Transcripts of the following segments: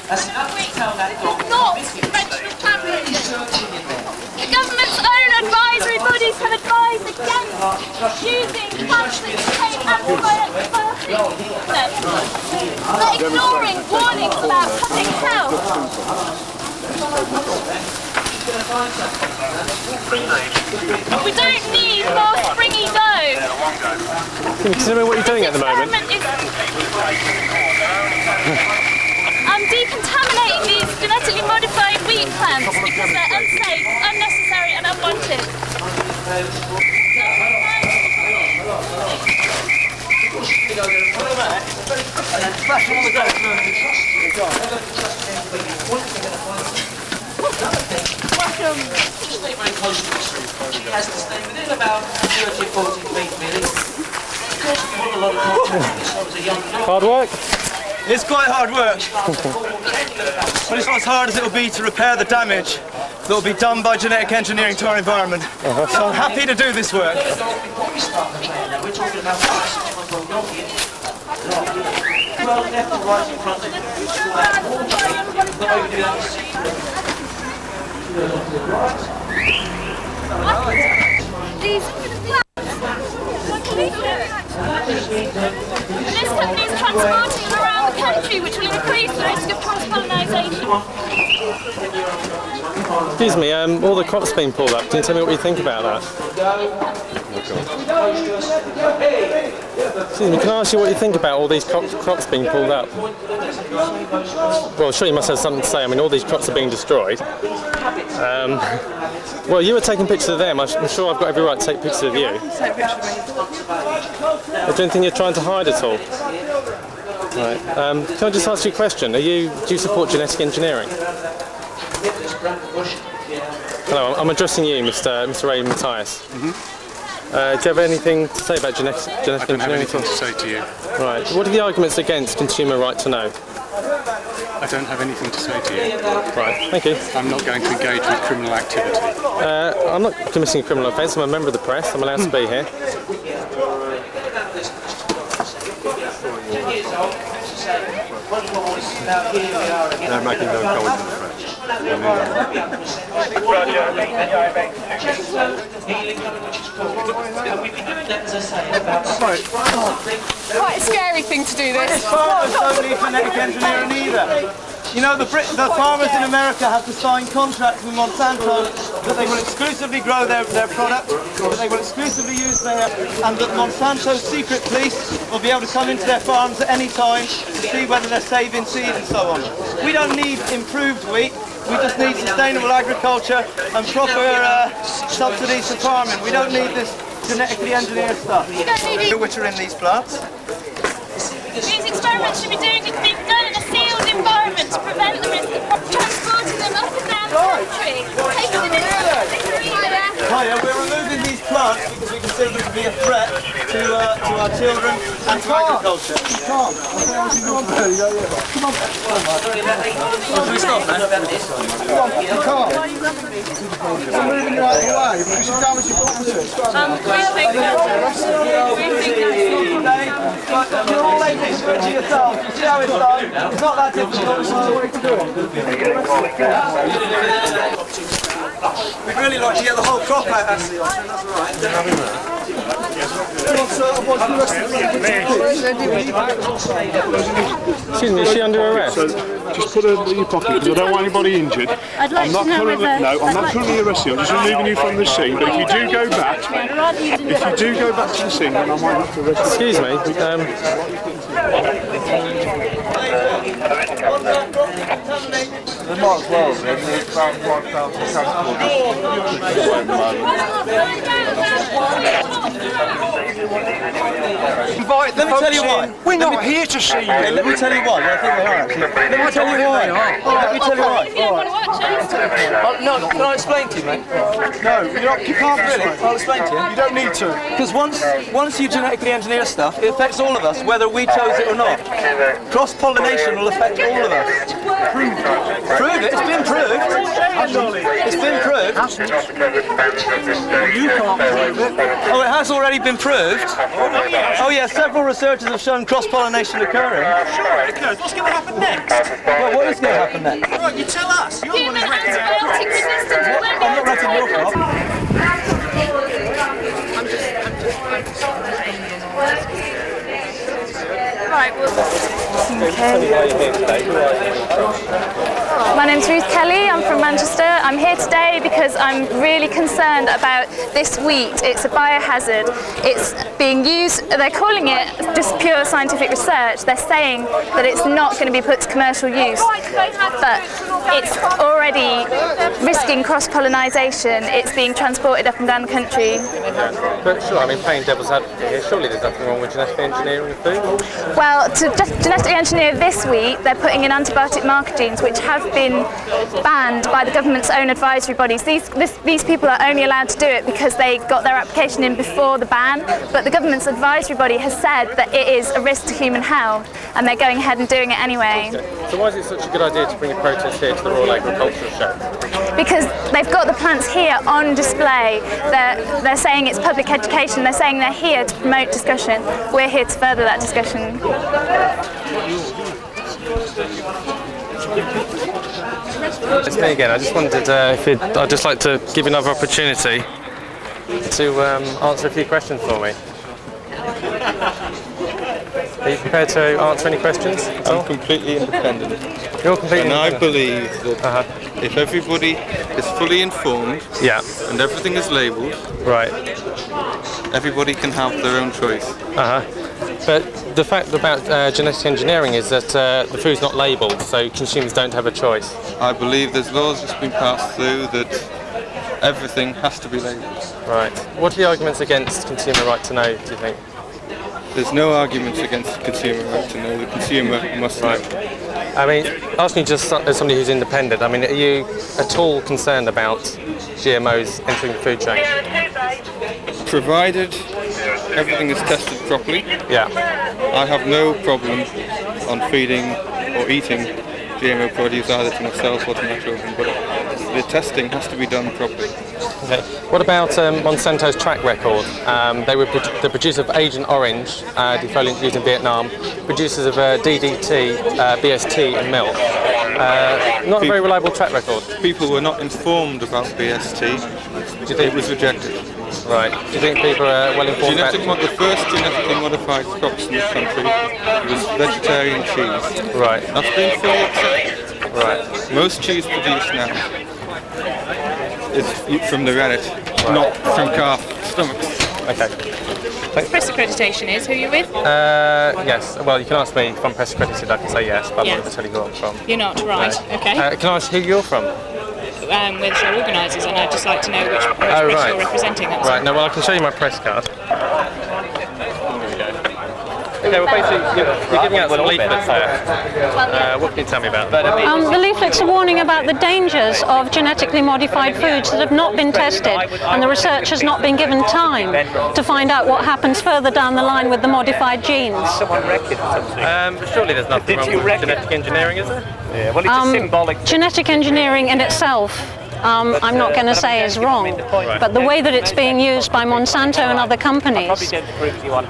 That's enough to tell that dog. Not conventional capitalism. The government's own advisory bodies have advised against using plants that contain antibiotics. They're ignoring warnings about public health. We don't need more springy dough. Can you tell me what you're doing at the moment? I'm decontaminating these genetically modified wheat plants because they're unsafe, unnecessary and unwanted. She has to stay within about 30 or 40 feet really. Hard work? It's quite hard work, but it's not as hard as it will be to repair the damage that will be done by genetic engineering to our environment. So I'm happy to do this work. This company is transporting them around the country, which will increase the risk of cross-pollinisation. Excuse me, all the crops being pulled up. Can you tell me what you think about that? Excuse me, can I ask you what you think about all these crops being pulled up? Well, sure you must have something to say. I mean, all these crops are being destroyed. Well, you were taking pictures of them. I'm sure I've got every right to take pictures of you. Is there anything you're trying to hide at all? Right. Can I just ask you a question? Do you support genetic engineering? Hello, I'm addressing you, Mr. Ray Matthias. Do you have anything to say about genetic engineering? I don't have anything to say to you. Right. What are the arguments against consumer right to know? I don't have anything to say to you. Right, thank you. I'm not going to engage with criminal activity. I'm not committing a criminal offence. I'm a member of the press. I'm allowed to be here. They're making no comment in the press. Quite a scary thing to do this. Farmers don't need genetic engineering either. You know, the farmers in America have to sign contracts with Monsanto that they will exclusively grow their product, that they will exclusively use and that Monsanto's secret police will be able to come into their farms at any time to see whether they're saving seed and so on. We don't need improved wheat. We just need sustainable agriculture and proper subsidies for farming. We don't need this genetically engineered stuff. Which are in these plants. These experiments should be being done in a sealed environment to prevent the risk of transporting them up and down the country. Taking them into Hiya, we're removing these plants because we consider them to be a threat to our children and to agriculture. Come on. We stop, man. You can't. I'm moving you out of the way because you damage your property. You're all making it to yourselves. You see how it's done? It's not that difficult. It's just a way to do it. We'd really like to get the whole crop out, actually. That's all right. Excuse me, is she under arrest? So just put her in your pocket because I don't want anybody injured. I'd like to know whether... No, I'm not currently arresting you. I'm just removing you from the scene. But if you do go back, to the scene, then I might have to arrest you. Excuse me. They might as well, then. There's about £5,000 Let me tell you why. We're not here to see you. Okay, let me tell you why. I think they are actually. Let me tell you why. Let me tell you why. If you don't want to watch it. No, can I explain to you, mate? No, you can't really. I'll explain to you. You don't need to. Because once you genetically engineer stuff, it affects all of us, whether we chose it or not. Cross-pollination will affect all of us. Prove it. It's been proved. It's been proved. You can't prove it. Oh, it has already been proved. Oh yeah, several researchers have shown cross-pollination occurring. Sure, it occurs. What's going to happen next? Well, what is going to happen next? Right, you tell us. You're the one Human who's written it. antibiotic resistance will I'm not wrecking your crop. Right, my name's Ruth Kelly, I'm from Manchester. I'm here today because I'm really concerned about this wheat. It's a biohazard. It's being used, they're calling it just pure scientific research. They're saying that it's not going to be put to commercial use, but it's already risking cross-pollinisation. It's being transported up and down the country. But sure, I mean, playing devil's advocate here, surely there's nothing wrong with genetically engineering food? Well, to genetically engineer this wheat, they're putting in antibiotic marker genes, which have been banned by the government's own advisory bodies. These people are only allowed to do it because they got their application in before the ban, but the government's advisory body has said that it is a risk to human health, and they're going ahead and doing it anyway. So why is it such a good idea to bring a protest here to the Royal Agricultural Show? Because they've got the plants here on display. They're saying it's public education. They're saying they're here to promote discussion. We're here to further that discussion. It's me again. I just wondered I'd just like to give you another opportunity to answer a few questions for me. Are you prepared to answer any questions? I'm completely independent. You're completely and independent? I believe that if everybody is fully informed and everything is labelled, right, everybody can have their own choice. But the fact about genetic engineering is that the food's not labelled, so consumers don't have a choice. I believe there's laws that's been passed through that everything has to be labelled. Right. What are the arguments against consumer right to know, do you think? There's no arguments against the consumer right to know. The consumer must know. I mean, asking you just as somebody who's independent, I mean, are you at all concerned about GMOs entering the food chain? Provided everything is tested properly, I have no problem on feeding or eating GMO produce either to myself or to my children, but the testing has to be done properly. Okay. What about Monsanto's track record? They were the producer of Agent Orange, defoliant used in Vietnam, producers of DDT, BST and milk. Not a very reliable track record. People were not informed about BST. Do you think it was rejected? Right. Do you think people are well informed about the first genetically modified crops in this country was vegetarian cheese. Right. That's been fully accepted. Right. Most cheese produced now is from the rennet, not from calf stomachs. Okay. Press accreditation is who you're with? Yes. Well, you can ask me if I'm press accredited. I can say yes, but I'm not going to tell you who I'm from. You're not, right? No. Okay. Can I ask who you're from? We're the show organisers, and I'd just like to know which press you're representing. Right. No, well, I can show you my press card. Okay, well, basically, you're giving out some leaflets there. What can you tell me about them? The leaflets are warning about the dangers of genetically modified foods that have not been tested, and the research has not been given time to find out what happens further down the line with the modified genes. But surely there's nothing wrong with genetic engineering, is there? Yeah, well, it's a symbolic. Genetic engineering in itself, I'm not going to say is wrong, but the way that it's being used by Monsanto and other companies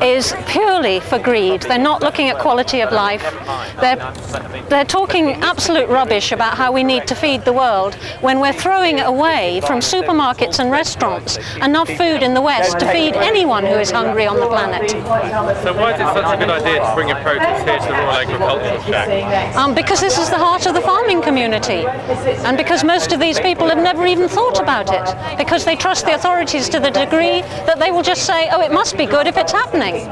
is purely for greed. They're not looking at quality of life. They're talking absolute rubbish about how we need to feed the world when we're throwing away from supermarkets and restaurants enough food in the West to feed anyone who is hungry on the planet. So why is it such a good idea to bring a protest here to the Royal Agricultural Show? Because this is the heart of the farming community, and because most of these people have never even thought about it, because they trust the authorities to the degree that they will just say, oh, it must be good if it's happening.